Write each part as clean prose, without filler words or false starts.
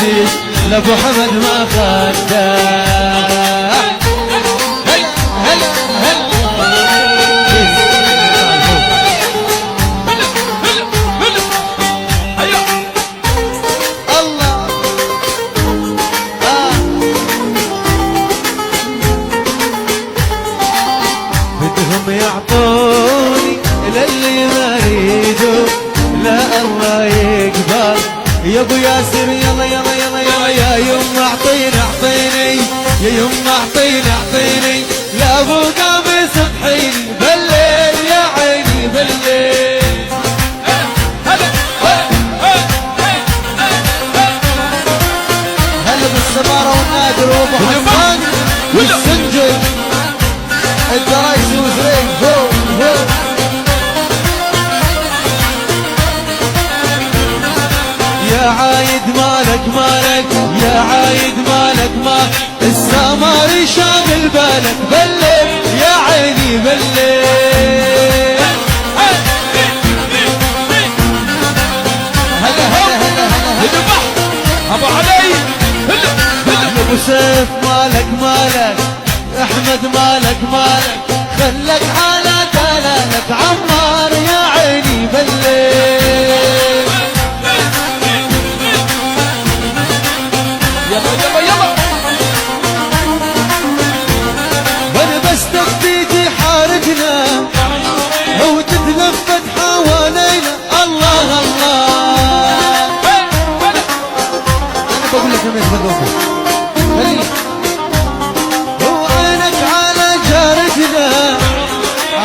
العزيز لابو حمد ما خداه. هلا هلا هلا الله. بدهم يعطوني للي ما يريدوا، لا الله يقبل يا ابو ياسر. يلا يلا يلا يلا يا يما اعطيني اعطيني، يا يما اعطيني اعطيني، لا ابو قابس اطحيني بالليل يا عيني بالليل. هلا بالسمارة والنادر وابو حسن والسنجل الدرايس وزرين فوق فوق. يا عايد مالك مالك، يا عايد مالك مالك، السماري شاغل بالك بالليل يا عيني بالليل. هلا هلا هلا هلا ابو علي. ابو سيف مالك مالك، احمد مالك مالك، خلك على دلالك عمار يا عيني بالليل. يلا يلا يلا وانا بس تخطيتي حارتنا وتتلفت حوالينا. الله الله انا بقول لك يا مدوكو وعينك على جارتنا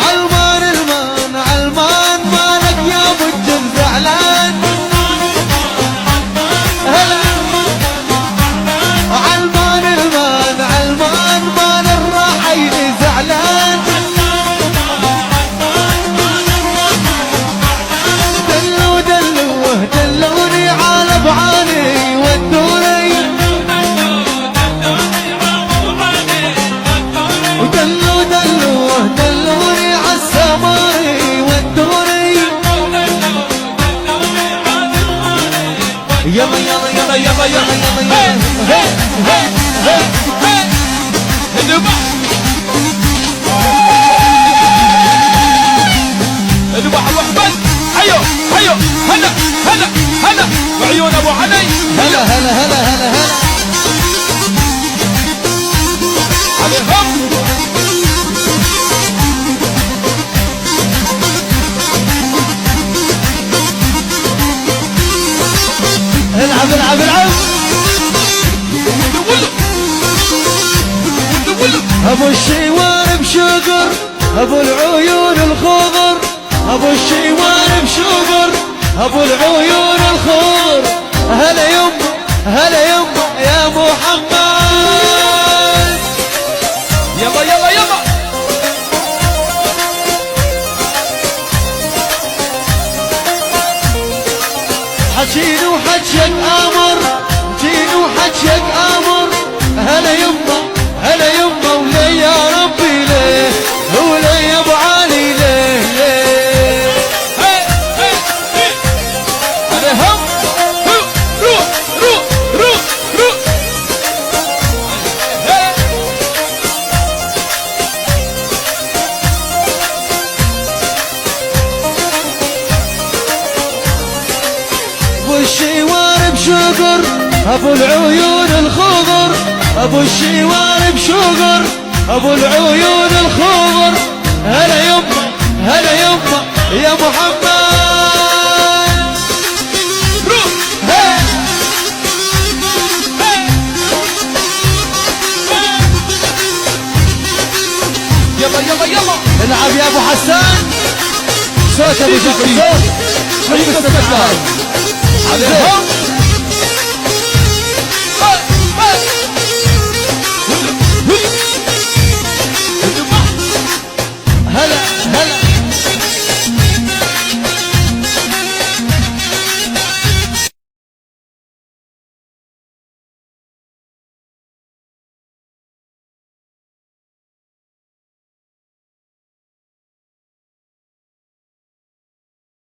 علمان المان علمان مالك يا ابو الجن زعلان. هلا علمان المان علمان مان الراحين زعلان. دلوا دلوه دلوني على بعاني ودوني، ودلوا دلوه دلوني عالسماري ودوني. يلا يلا يلا يلا يلا يلا يلا ابو احمد. حيو حيو هلا هلا هلا وعيون ابو علي. هلا هلا هلا هلا هلا عليهم. العب العب العب. ابو الشيوان بشقر، ابو العيون الخضر، ابو الشيوان بشقر، ابو العيون الخضر. هلا يما هلا يما يا محمد. يلا يلا يلا حجين وحجك امر، جين وحجك امر. هلا يما هلا يما ولي يا ربي ليه، ولي يا ابو علي ليه ليه. عليهم. روح روح روح روح. ابو الشيوان بشقر، ابو العيون الخضر، ابو الشيوان بشقر، ابو العيون الخضر. هلا يما هلا يما يا محمد. روح. يلا يلا يلا العب يا ابو حسان. صوت ابو جعفر صوت. عليهم.